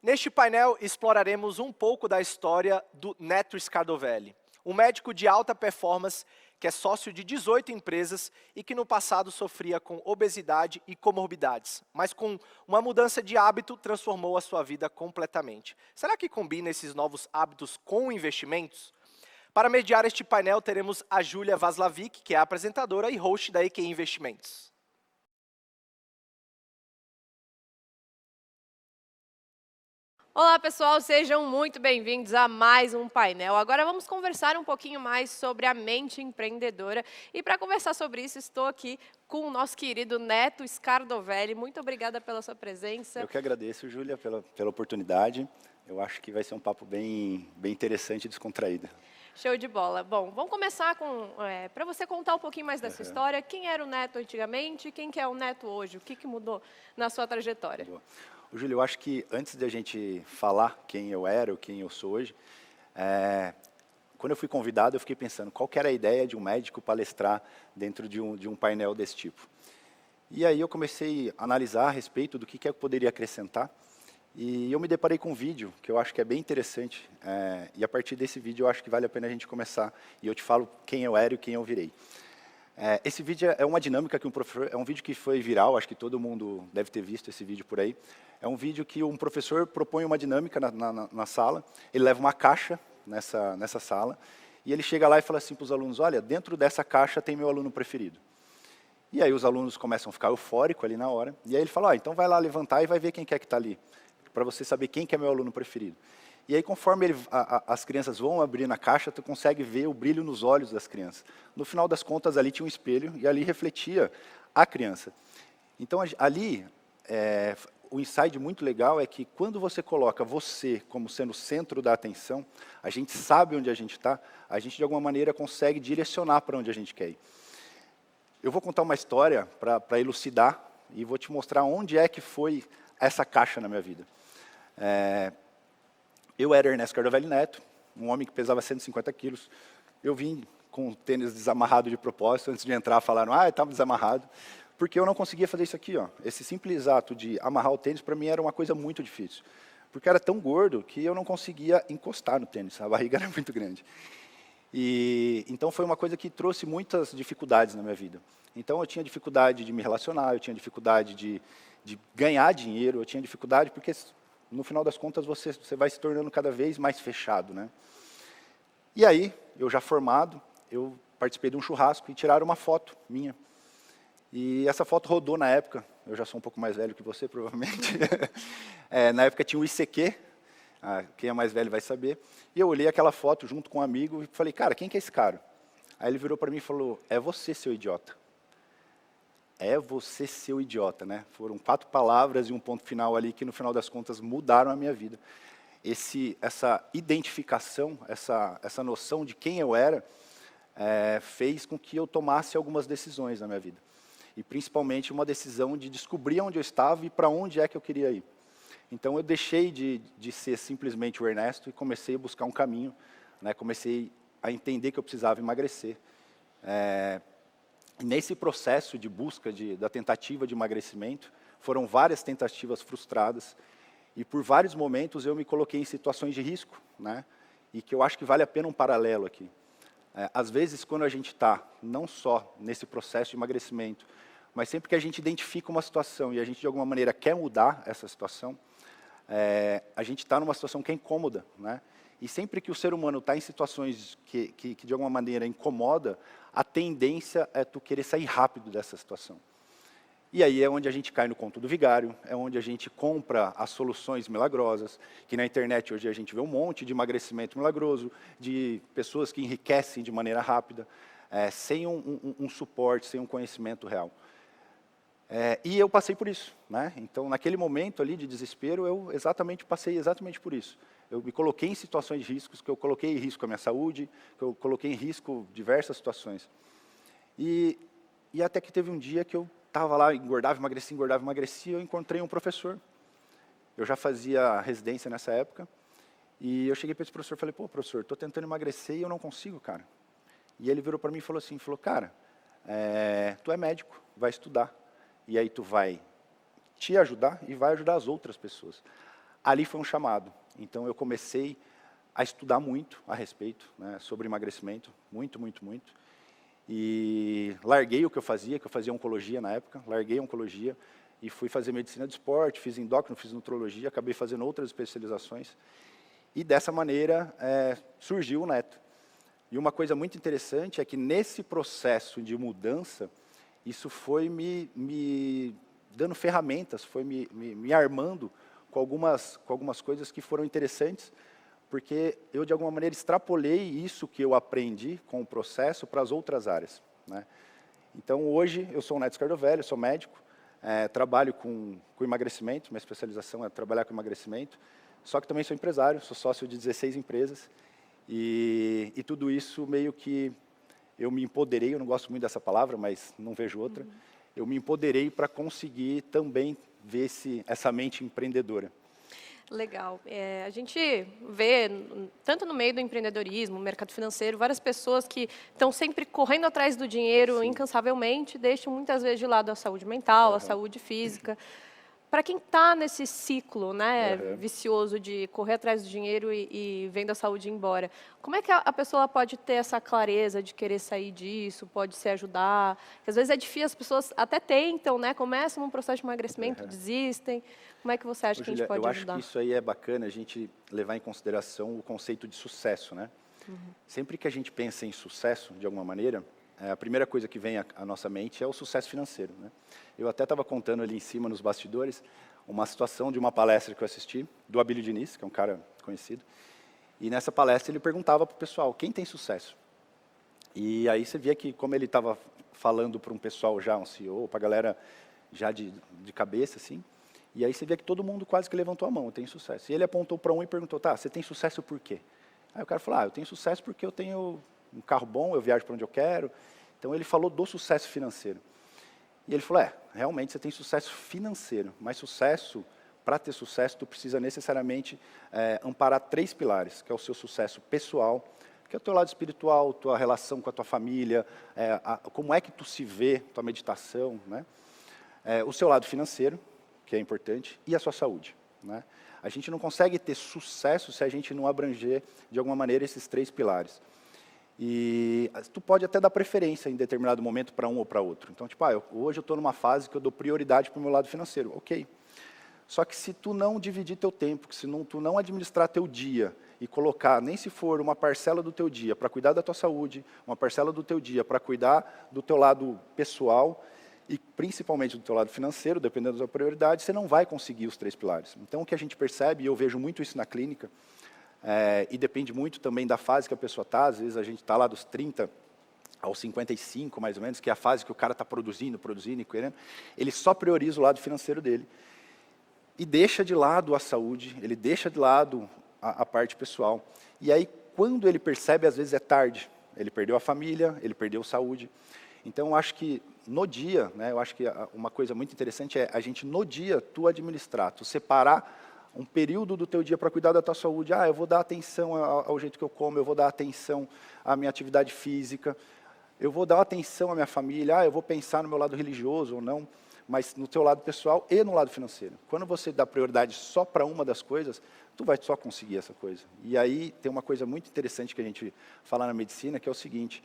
Neste painel, exploraremos um pouco da história do Neto Scardovelli, um médico de alta performance que é sócio de 18 empresas e que no passado sofria com obesidade e comorbidades, mas com uma mudança de hábito transformou a sua vida completamente. Será que combina esses novos hábitos com investimentos? Para mediar este painel, teremos a Júlia Vaslavic, que é a apresentadora e host da EQI Investimentos. Olá pessoal, sejam muito bem-vindos a mais um painel. Agora vamos conversar um pouquinho mais sobre a mente empreendedora. E para conversar sobre isso, estou aqui com o nosso querido Neto Scardovelli. Muito obrigada pela sua presença. Eu que agradeço, Júlia, pela oportunidade. Eu acho que vai ser um papo bem interessante e descontraído. Show de bola. Bom, vamos começar para você contar um pouquinho mais da sua história. Quem era o Neto antigamente e quem que é o Neto hoje? O que mudou na sua trajetória? Boa. Júlio, eu acho que antes de a gente falar quem eu era ou quem eu sou hoje, quando eu fui convidado, eu fiquei pensando qual que era a ideia de um médico palestrar dentro de um painel desse tipo. E aí eu comecei a analisar a respeito do que eu poderia acrescentar, e eu me deparei com um vídeo que eu acho que é bem interessante, e a partir desse vídeo eu acho que vale a pena a gente começar, e eu te falo quem eu era e quem eu virei. Esse vídeo é uma dinâmica que um professor, é um vídeo que foi viral, acho que todo mundo deve ter visto esse vídeo por aí. É um vídeo que um professor propõe uma dinâmica na sala, ele leva uma caixa nessa sala, e ele chega lá e fala assim para os alunos, olha, dentro dessa caixa tem meu aluno preferido. E aí os alunos começam a ficar eufóricos ali na hora, e aí ele fala, então vai lá levantar e vai ver quem que está ali, para você saber quem que é meu aluno preferido. E aí, conforme as crianças vão abrir na caixa, tu consegue ver o brilho nos olhos das crianças. No final das contas, ali tinha um espelho, e ali refletia a criança. Então, ali, o insight muito legal é que quando você coloca você como sendo o centro da atenção, a gente sabe onde a gente está, a gente, de alguma maneira, consegue direcionar para onde a gente quer ir. Eu vou contar uma história para elucidar, e vou te mostrar onde é que foi essa caixa na minha vida. Eu era Ernesto Scardovelli Neto, um homem que pesava 150 quilos. Eu vim com o tênis desamarrado de propósito. Antes de entrar, falaram, estava desamarrado. Porque eu não conseguia fazer isso aqui. Ó. Esse simples ato de amarrar o tênis, para mim, era uma coisa muito difícil. Porque era tão gordo que eu não conseguia encostar no tênis. A barriga era muito grande. Então, foi uma coisa que trouxe muitas dificuldades na minha vida. Então, eu tinha dificuldade de me relacionar, eu tinha dificuldade de ganhar dinheiro, eu tinha dificuldade porque... no final das contas, você vai se tornando cada vez mais fechado, né? E aí, eu já formado, eu participei de um churrasco e tiraram uma foto minha. E essa foto rodou na época, eu já sou um pouco mais velho que você, provavelmente. Na época tinha o ICQ, quem é mais velho vai saber. E eu olhei aquela foto junto com um amigo e falei, cara, quem que é esse cara? Aí ele virou para mim e falou, é você, seu idiota. É você, seu idiota, né? Foram 4 palavras e um ponto final ali que, no final das contas, mudaram a minha vida. Essa identificação, essa noção de quem eu era, fez com que eu tomasse algumas decisões na minha vida. E, principalmente, uma decisão de descobrir onde eu estava e para onde é que eu queria ir. Então, eu deixei de ser simplesmente o Ernesto e comecei a buscar um caminho, né? Comecei a entender que eu precisava emagrecer. Nesse processo de busca da tentativa de emagrecimento, foram várias tentativas frustradas, e por vários momentos eu me coloquei em situações de risco, né? E que eu acho que vale a pena um paralelo aqui. Às vezes, quando a gente está, não só nesse processo de emagrecimento, mas sempre que a gente identifica uma situação e a gente, de alguma maneira, quer mudar essa situação, a gente está numa situação que é incômoda, né? E sempre que o ser humano está em situações que de alguma maneira incomoda, a tendência é tu querer sair rápido dessa situação. E aí é onde a gente cai no conto do vigário, é onde a gente compra as soluções milagrosas, que na internet hoje a gente vê um monte de emagrecimento milagroso, de pessoas que enriquecem de maneira rápida, sem um suporte, sem um conhecimento real. E eu passei por isso, né? Então, naquele momento ali de desespero, eu passei exatamente por isso. Eu me coloquei em situações de riscos, que eu coloquei em risco a minha saúde, que eu coloquei em risco diversas situações. E até que teve um dia que eu estava lá, engordava, emagrecia, eu encontrei um professor. Eu já fazia residência nessa época, e eu cheguei para esse professor e falei, pô, professor, estou tentando emagrecer e eu não consigo, cara. E ele virou para mim e falou assim, cara, tu é médico, vai estudar. E aí tu vai te ajudar e vai ajudar as outras pessoas. ali foi um chamado. Então, eu comecei a estudar muito a respeito, né, sobre emagrecimento, muito, muito, muito. E larguei o que eu fazia oncologia na época, larguei a oncologia e fui fazer medicina do esporte, fiz endócrino, fiz nutrologia, acabei fazendo outras especializações. E dessa maneira surgiu o Neto. E uma coisa muito interessante é que nesse processo de mudança, isso foi me dando ferramentas, foi me armando com algumas coisas que foram interessantes, porque eu, de alguma maneira, extrapolei isso que eu aprendi com o processo para as outras áreas, né? Então, hoje, eu sou o Neto Scardovelli, sou médico, trabalho com emagrecimento, minha especialização é trabalhar com emagrecimento, só que também sou empresário, sou sócio de 16 empresas, e tudo isso meio que eu me empoderei, eu não gosto muito dessa palavra, mas não vejo outra, eu me empoderei para conseguir também ver essa mente empreendedora. Legal. A gente vê, tanto no meio do empreendedorismo, mercado financeiro, várias pessoas que estão sempre correndo atrás do dinheiro, sim, incansavelmente, deixam muitas vezes de lado a saúde mental, a saúde física. Para quem está nesse ciclo, né, vicioso de correr atrás do dinheiro e vendo a saúde ir embora, como é que a pessoa pode ter essa clareza de querer sair disso, pode se ajudar? Porque às vezes é difícil, as pessoas até tentam, né, começam um processo de emagrecimento, desistem. Como é que você acha que a gente pode ajudar? Eu acho que isso aí é bacana, a gente levar em consideração o conceito de sucesso, né? Sempre que a gente pensa em sucesso, de alguma maneira, a primeira coisa que vem à nossa mente é o sucesso financeiro, né? Eu até estava contando ali em cima, nos bastidores, uma situação de uma palestra que eu assisti, do Abílio Diniz, que é um cara conhecido, e nessa palestra ele perguntava para o pessoal, quem tem sucesso? E aí você via que, como ele estava falando para um pessoal já, um CEO, para a galera já de cabeça, assim, e aí você via que todo mundo quase que levantou a mão, eu tenho sucesso. E ele apontou para um e perguntou, tá, você tem sucesso por quê? Aí o cara falou, eu tenho sucesso porque eu tenho um carro bom, eu viajo para onde eu quero. Então, ele falou do sucesso financeiro. E ele falou, realmente você tem sucesso financeiro, mas sucesso, para ter sucesso, tu precisa necessariamente amparar 3 pilares, que é o seu sucesso pessoal, que é o teu lado espiritual, tua relação com a tua família, como é que tu se vê, tua meditação, né? O seu lado financeiro, que é importante, e a sua saúde, né? A gente não consegue ter sucesso se a gente não abranger, de alguma maneira, esses 3 pilares. E tu pode até dar preferência em determinado momento para um ou para outro. Então, tipo, hoje eu estou numa fase que eu dou prioridade para o meu lado financeiro. Ok. Só que se tu não dividir teu tempo, se tu não administrar teu dia e colocar, nem se for uma parcela do teu dia para cuidar da tua saúde, uma parcela do teu dia para cuidar do teu lado pessoal e principalmente do teu lado financeiro, dependendo da tua prioridade, você não vai conseguir os 3 pilares. Então, o que a gente percebe, e eu vejo muito isso na clínica, e depende muito também da fase que a pessoa está, às vezes a gente está lá dos 30 aos 55, mais ou menos, que é a fase que o cara está produzindo e querendo, ele só prioriza o lado financeiro dele e deixa de lado a saúde, ele deixa de lado a parte pessoal. E aí, quando ele percebe, às vezes é tarde, ele perdeu a família, ele perdeu a saúde. Então, eu acho que no dia, né, eu acho que uma coisa muito interessante é a gente, no dia, tu administrar, tu separar um período do teu dia para cuidar da tua saúde. Eu vou dar atenção ao jeito que eu como, eu vou dar atenção à minha atividade física, eu vou dar atenção à minha família, eu vou pensar no meu lado religioso ou não, mas no teu lado pessoal e no lado financeiro. Quando você dá prioridade só para uma das coisas, tu vai só conseguir essa coisa. E aí tem uma coisa muito interessante que a gente fala na medicina, que é o seguinte,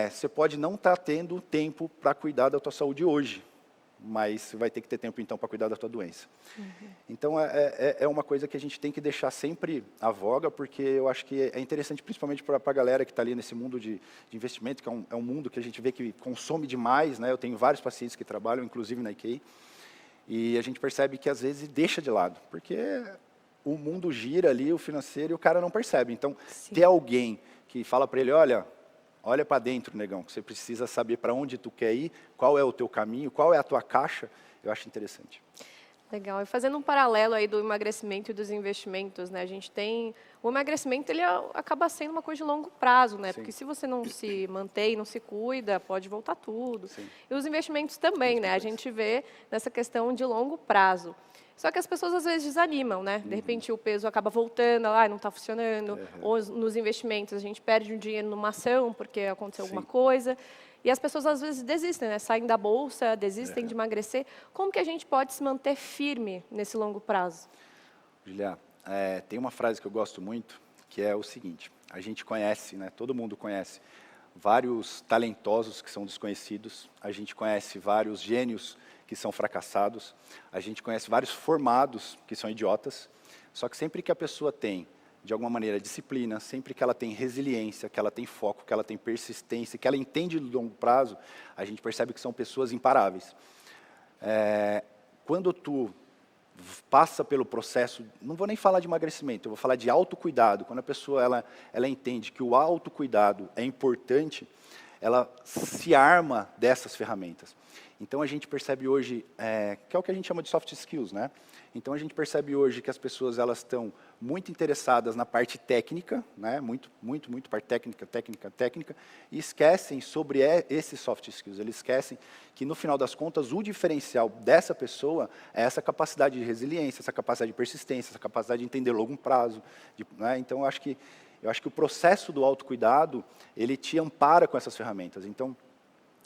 você pode não estar tendo tempo para cuidar da tua saúde hoje, mas você vai ter que ter tempo, então, para cuidar da tua doença. Então, é uma coisa que a gente tem que deixar sempre à voga, porque eu acho que é interessante, principalmente para a galera que está ali nesse mundo de investimento, que é um mundo que a gente vê que consome demais, né? Eu tenho vários pacientes que trabalham, inclusive na IKEA, e a gente percebe que, às vezes, deixa de lado, porque o mundo gira ali, o financeiro, e o cara não percebe. Então, ter alguém que fala para ele, olha para dentro, negão, que você precisa saber para onde tu quer ir, qual é o teu caminho, qual é a tua caixa, eu acho interessante. Legal. E fazendo um paralelo aí do emagrecimento e dos investimentos, né? A gente tem... O emagrecimento, ele acaba sendo uma coisa de longo prazo, né? Sim. Porque se você não se mantém, não se cuida, pode voltar tudo. Sim. E os investimentos também, né? A gente vê nessa questão de longo prazo. Só que as pessoas às vezes desanimam, né? De repente o peso acaba voltando, não está funcionando. Ou nos investimentos a gente perde um dinheiro numa ação porque aconteceu alguma coisa. E as pessoas às vezes desistem, né? Saem da bolsa, desistem de emagrecer. Como que a gente pode se manter firme nesse longo prazo? Julia, tem uma frase que eu gosto muito, que é o seguinte: a gente conhece, né, todo mundo conhece, vários talentosos que são desconhecidos, a gente conhece vários gênios que são fracassados, a gente conhece vários formados que são idiotas, só que sempre que a pessoa tem, de alguma maneira, disciplina, sempre que ela tem resiliência, que ela tem foco, que ela tem persistência, que ela entende do longo prazo, a gente percebe que são pessoas imparáveis. Quando tu passa pelo processo, não vou nem falar de emagrecimento, eu vou falar de autocuidado. Quando a pessoa ela entende que o autocuidado é importante, ela se arma dessas ferramentas. Então a gente percebe hoje, que é o que a gente chama de soft skills, né? Então a gente percebe hoje que as pessoas elas estão muito interessadas na parte técnica, né? Muito parte técnica, e esquecem sobre esses soft skills. Eles esquecem que no final das contas o diferencial dessa pessoa é essa capacidade de resiliência, essa capacidade de persistência, essa capacidade de entender longo prazo, né? Então eu acho que o processo do autocuidado ele te ampara com essas ferramentas. Então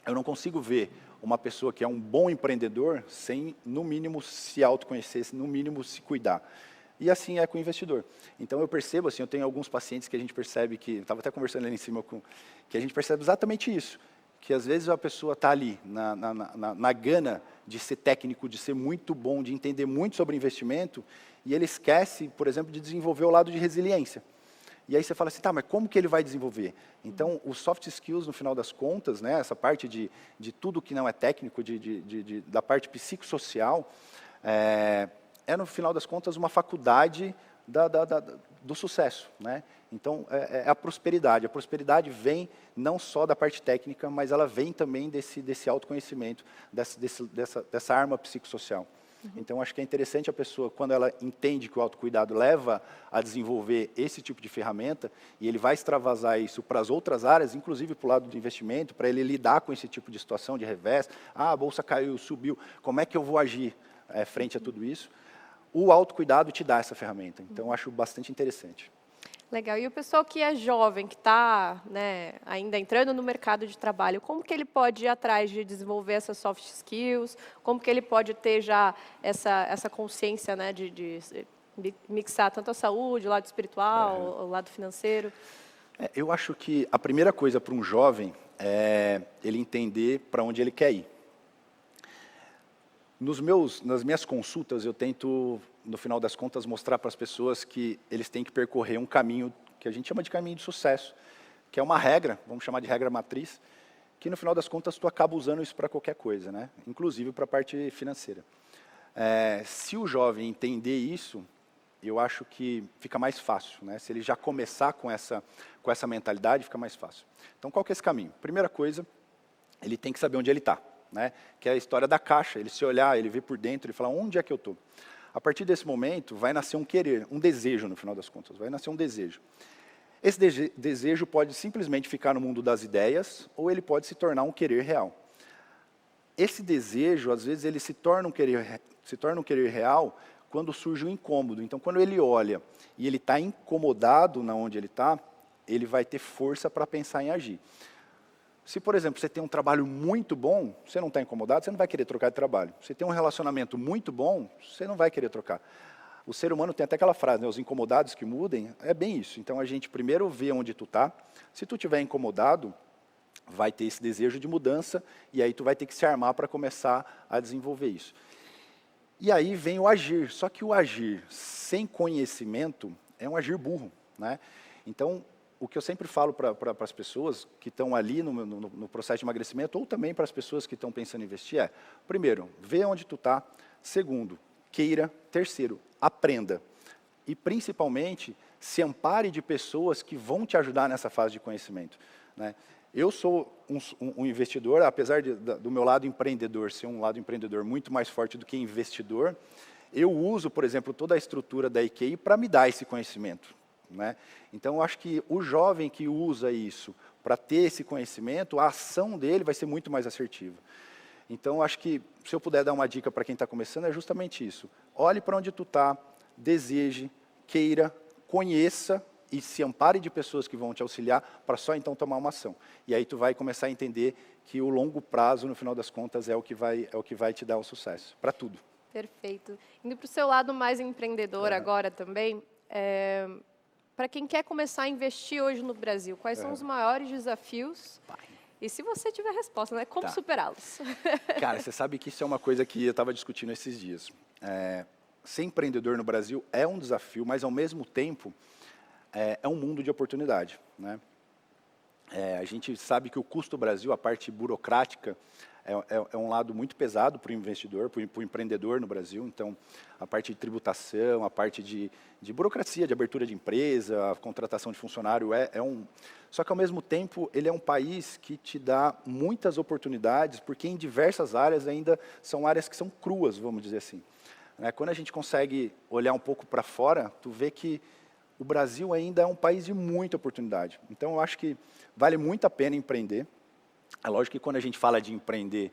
eu não consigo ver uma pessoa que é um bom empreendedor sem, no mínimo, se autoconhecer, no mínimo, se cuidar. E assim é com o investidor. Então eu percebo, assim, eu tenho alguns pacientes que a gente percebe que, estava até conversando ali em cima, que a gente percebe exatamente isso, que às vezes a pessoa está ali na gana de ser técnico, de ser muito bom, de entender muito sobre investimento, e ele esquece, por exemplo, de desenvolver o lado de resiliência. E aí você fala assim, tá, mas como que ele vai desenvolver? Então, os soft skills, no final das contas, né, essa parte de tudo que não é técnico, da parte psicossocial, no final das contas, uma faculdade do sucesso, né? Então, é a prosperidade. A prosperidade vem não só da parte técnica, mas ela vem também desse autoconhecimento, dessa arma psicossocial. Então, acho que é interessante a pessoa, quando ela entende que o autocuidado leva a desenvolver esse tipo de ferramenta, e ele vai extravasar isso para as outras áreas, inclusive para o lado do investimento, para ele lidar com esse tipo de situação de revés. Ah, a bolsa caiu, subiu, como é que eu vou agir frente a tudo isso? O autocuidado te dá essa ferramenta. Então, eu acho bastante interessante. Legal. E o pessoal que é jovem, que está, né, ainda entrando no mercado de trabalho, como que ele pode ir atrás de desenvolver essas soft skills? Como que ele pode ter já essa consciência, né, de mixar tanto a saúde, o lado espiritual, o lado financeiro? Eu acho que a primeira coisa para um jovem é ele entender para onde ele quer ir. Nas minhas consultas, eu tento, no final das contas, mostrar para as pessoas que eles têm que percorrer um caminho que a gente chama de caminho de sucesso, que é uma regra, vamos chamar de regra matriz, que no final das contas tu acaba usando isso para qualquer coisa, né? Inclusive para a parte financeira. Se o jovem entender isso, eu acho que fica mais fácil, né? Se ele já começar com essa mentalidade, fica mais fácil. Então, qual que é esse caminho? Primeira coisa, ele tem que saber onde ele está. Né? Que é a história da caixa, ele se olhar, ele ver por dentro, ele falar, onde é que eu estou? A partir desse momento, vai nascer um querer, um desejo, no final das contas, vai nascer um desejo. Esse desejo pode simplesmente ficar no mundo das ideias, ou ele pode se tornar um querer real. Esse desejo, às vezes, ele se torna um querer real quando surge um incômodo. Então, quando ele olha e ele está incomodado na onde ele está, ele vai ter força para pensar em agir. Se, por exemplo, você tem um trabalho muito bom, você não está incomodado, você não vai querer trocar de trabalho. Se tem um relacionamento muito bom, você não vai querer trocar. O ser humano tem até aquela frase, né, os incomodados que mudem, é bem isso. Então, a gente primeiro vê onde tu está. Se tu estiver incomodado, vai ter esse desejo de mudança, e aí tu vai ter que se armar para começar a desenvolver isso. E aí vem o agir. Só que o agir sem conhecimento é um agir burro, né? Então, o que eu sempre falo para as pessoas que estão ali no processo de emagrecimento, ou também para as pessoas que estão pensando em investir, primeiro, vê onde tu está. Segundo, queira. Terceiro, aprenda. E, principalmente, se ampare de pessoas que vão te ajudar nessa fase de conhecimento, né? Eu sou um investidor, apesar do meu lado empreendedor ser um lado empreendedor muito mais forte do que investidor, eu uso, por exemplo, toda a estrutura da IKEA para me dar esse conhecimento. Né? Então, eu acho que o jovem que usa isso para ter esse conhecimento, a ação dele vai ser muito mais assertiva. Então, eu acho que, se eu puder dar uma dica para quem está começando, é justamente isso. Olhe para onde tu está, deseje, queira, conheça e se ampare de pessoas que vão te auxiliar para só então tomar uma ação. E aí tu vai começar a entender que o longo prazo, no final das contas, é o que vai te dar o sucesso, para tudo. Perfeito. Indo para o seu lado mais empreendedor agora também, para quem quer começar a investir hoje no Brasil, quais são os maiores desafios? E se você tiver resposta, né, como Tá. superá-los? Cara, você sabe que isso é uma coisa que eu estava discutindo esses dias. Ser empreendedor no Brasil é um desafio, mas ao mesmo tempo é um mundo de oportunidade, né? A gente sabe que o custo do Brasil, a parte burocrática, é um lado muito pesado para o investidor, para o empreendedor no Brasil. Então, a parte de tributação, a parte de burocracia, de abertura de empresa, a contratação de funcionário Só que, ao mesmo tempo, ele é um país que te dá muitas oportunidades, porque em diversas áreas ainda são áreas que são cruas, vamos dizer assim. Quando a gente consegue olhar um pouco para fora, tu vê que o Brasil ainda é um país de muita oportunidade. Então, eu acho que vale muito a pena empreender. É lógico que quando a gente fala de empreender,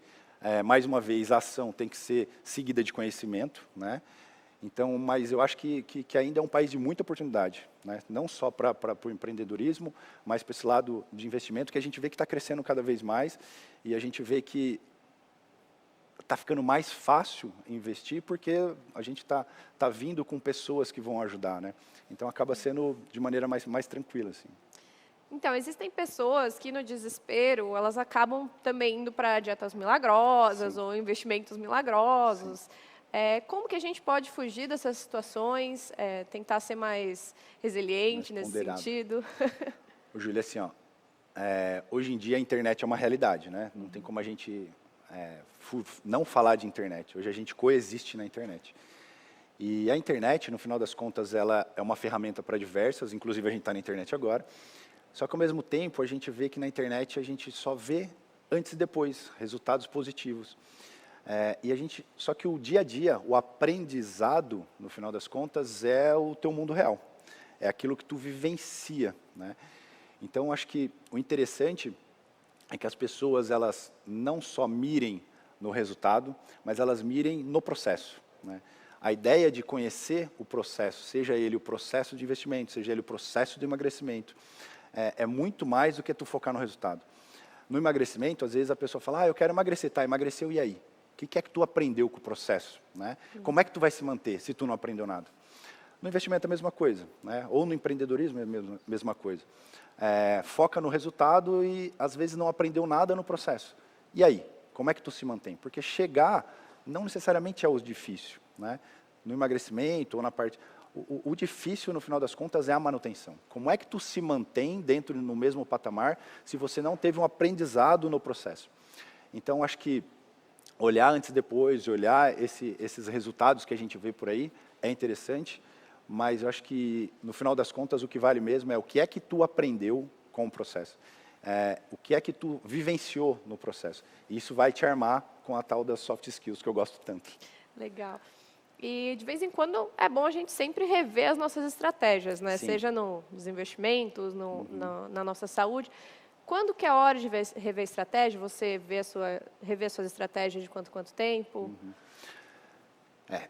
mais uma vez, a ação tem que ser seguida de conhecimento, né? Então, mas eu acho que ainda é um país de muita oportunidade, né? Não só para o empreendedorismo, mas para esse lado de investimento que a gente vê que está crescendo cada vez mais e a gente vê que está ficando mais fácil investir porque a gente está vindo com pessoas que vão ajudar, né? Então, acaba sendo de maneira mais tranquila, assim. Então, existem pessoas que no desespero, elas acabam também indo para dietas milagrosas ou investimentos milagrosos. Como que a gente pode fugir dessas situações, tentar ser mais resiliente nesse sentido? Júlia, assim, hoje em dia a internet é uma realidade, né? Não tem como a gente não falar de internet. Hoje a gente coexiste na internet. E a internet, no final das contas, ela é uma ferramenta para diversas, inclusive a gente está na internet agora. Só que, ao mesmo tempo, a gente vê que na internet a gente só vê antes e depois, resultados positivos. Só que o dia a dia, o aprendizado, no final das contas, é o teu mundo real. É aquilo que tu vivencia, né? Então, acho que o interessante é que as pessoas, elas não só mirem no resultado, mas elas mirem no processo, né? A ideia de conhecer o processo, seja ele o processo de investimento, seja ele o processo de emagrecimento, é muito mais do que tu focar no resultado. No emagrecimento, às vezes a pessoa fala, eu quero emagrecer, tá, emagreceu, e aí? O que é que tu aprendeu com o processo, né? Como é que tu vai se manter se tu não aprendeu nada? No investimento é a mesma coisa, né? Ou no empreendedorismo é a mesma coisa. Foca no resultado e às vezes não aprendeu nada no processo. E aí? Como é que tu se mantém? Porque chegar não necessariamente é o difícil, né? No emagrecimento ou na parte... O difícil, no final das contas, é a manutenção. Como é que tu se mantém dentro no mesmo patamar se você não teve um aprendizado no processo? Então, acho que olhar antes e depois, olhar esses resultados que a gente vê por aí, é interessante, mas eu acho que, no final das contas, o que vale mesmo é o que é que tu aprendeu com o processo. O que é que tu vivenciou no processo. E isso vai te armar com a tal das soft skills, que eu gosto tanto. Legal. E, de vez em quando, é bom a gente sempre rever as nossas estratégias, né? Sim. Seja nos investimentos, na nossa saúde. Quando que é a hora de rever estratégia? Você rever suas estratégias de quanto tempo?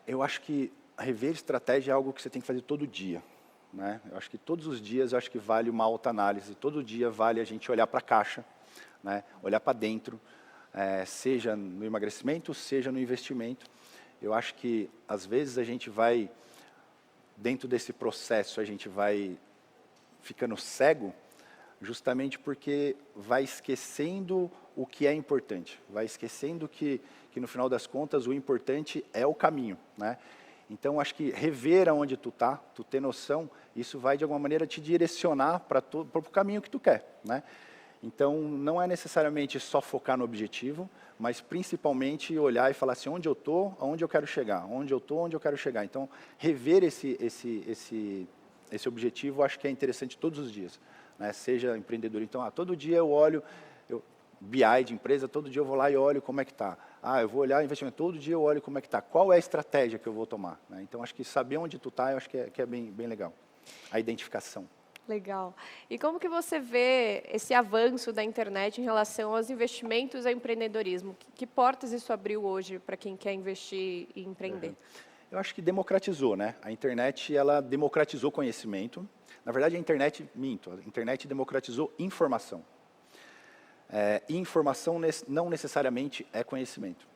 Eu acho que rever estratégia é algo que você tem que fazer todo dia, né? Eu acho que todos os dias, eu acho que vale uma autoanálise. Todo dia vale a gente olhar para a caixa, né? Olhar para dentro, seja no emagrecimento, seja no investimento. Eu acho que, às vezes, a gente vai, dentro desse processo, a gente vai ficando cego, justamente porque vai esquecendo o que é importante. Vai esquecendo que no final das contas, o importante é o caminho, né? Então, acho que rever aonde tu tá, tu ter noção, isso vai, de alguma maneira, te direcionar para o caminho que tu quer, né? Então, não é necessariamente só focar no objetivo, mas principalmente olhar e falar assim, onde eu estou, aonde eu quero chegar, onde eu estou, onde eu quero chegar. Então, rever esse objetivo, acho que é interessante todos os dias, né? Seja empreendedor. Então, todo dia eu olho, BI de empresa, todo dia eu vou lá e olho como é que está. Eu vou olhar investimento, todo dia eu olho como é que está. Qual é a estratégia que eu vou tomar, né? Então, acho que saber onde tu está, eu acho que é bem legal. A identificação. Legal. E como que você vê esse avanço da internet em relação aos investimentos e ao empreendedorismo? Que portas isso abriu hoje para quem quer investir e empreender? Eu acho que democratizou, né? A internet, ela democratizou conhecimento. Na verdade, a internet democratizou informação. E informação não necessariamente é conhecimento.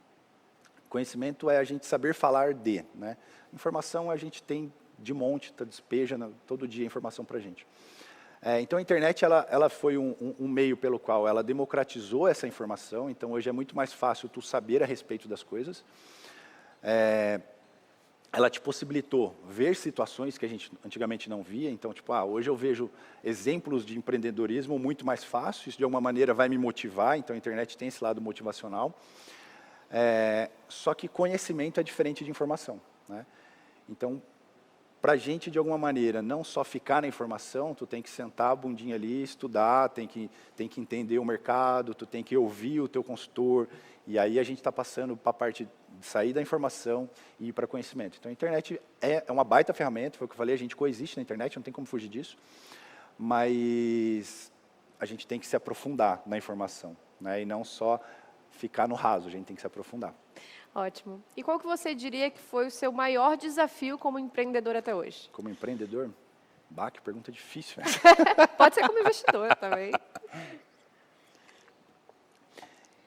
Conhecimento é a gente saber falar de, né? Informação a gente tem de monte, despeja todo dia informação para a gente. Então a internet ela foi um meio pelo qual ela democratizou essa informação, então hoje é muito mais fácil tu saber a respeito das coisas. Ela te possibilitou ver situações que a gente antigamente não via, então tipo, hoje eu vejo exemplos de empreendedorismo muito mais fácil, isso de alguma maneira vai me motivar, então a internet tem esse lado motivacional. Só que conhecimento é diferente de informação, né? Então, para a gente, de alguma maneira, não só ficar na informação, tu tem que sentar a bundinha ali, estudar, tem que entender o mercado, tu tem que ouvir o teu consultor, e aí a gente está passando para a parte de sair da informação e ir para conhecimento. Então, a internet é uma baita ferramenta, foi o que eu falei, a gente coexiste na internet, não tem como fugir disso, mas a gente tem que se aprofundar na informação, né? E não só ficar no raso, a gente tem que se aprofundar. Ótimo. E qual que você diria que foi o seu maior desafio como empreendedor até hoje? Como empreendedor? Que pergunta difícil. Pode ser como investidor também.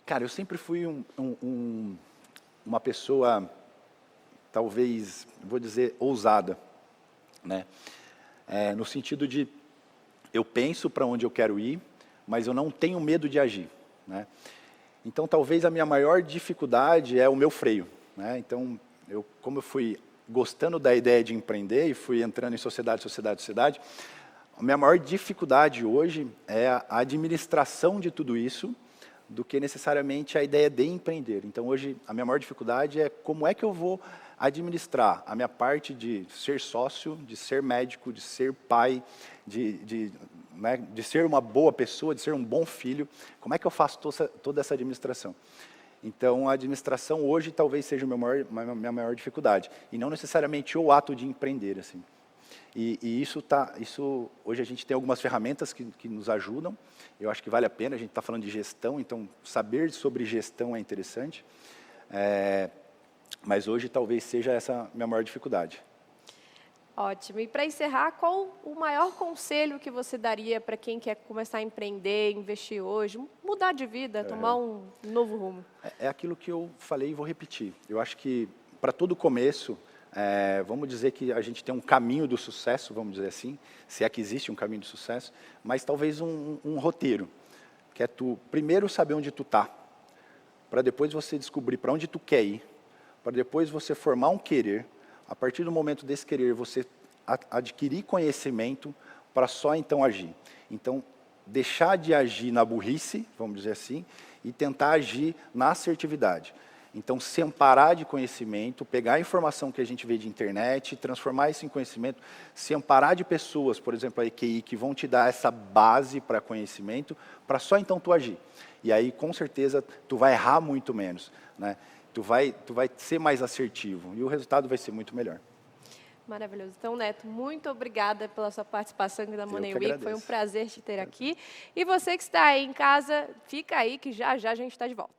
Cara, eu sempre fui uma pessoa, talvez, vou dizer, ousada, né? No sentido de, eu penso para onde eu quero ir, mas eu não tenho medo de agir, né? Então, talvez a minha maior dificuldade é o meu freio, né? Então, como eu fui gostando da ideia de empreender e fui entrando em sociedade, a minha maior dificuldade hoje é a administração de tudo isso, do que necessariamente a ideia de empreender. Então, hoje, a minha maior dificuldade é como é que eu vou administrar a minha parte de ser sócio, de ser médico, de ser pai, de ser uma boa pessoa, de ser um bom filho. Como é que eu faço toda essa administração? Então, a administração hoje talvez seja a minha maior dificuldade. E não necessariamente o ato de empreender, assim. E isso hoje a gente tem algumas ferramentas que nos ajudam. Eu acho que vale a pena, a gente está falando de gestão, então saber sobre gestão é interessante. Mas hoje talvez seja essa a minha maior dificuldade. Ótimo. E para encerrar, qual o maior conselho que você daria para quem quer começar a empreender, investir hoje, mudar de vida, tomar um novo rumo? É aquilo que eu falei e vou repetir. Eu acho que para todo começo, vamos dizer que a gente tem um caminho do sucesso, vamos dizer assim, se é que existe um caminho do sucesso, mas talvez um roteiro, que é tu primeiro saber onde tu está, para depois você descobrir para onde tu quer ir, para depois você formar um querer. A partir do momento desse querer, você adquirir conhecimento para só então agir. Então, deixar de agir na burrice, vamos dizer assim, e tentar agir na assertividade. Então, se amparar de conhecimento, pegar a informação que a gente vê de internet, transformar isso em conhecimento, se amparar de pessoas, por exemplo, a EQI, que vão te dar essa base para conhecimento, para só então tu agir. E aí, com certeza, tu vai errar muito menos, né? Tu vai ser mais assertivo e o resultado vai ser muito melhor. Maravilhoso. Então, Neto, muito obrigada pela sua participação aqui na Money Week. Foi um prazer te ter aqui. E você que está aí em casa, fica aí que já já a gente está de volta.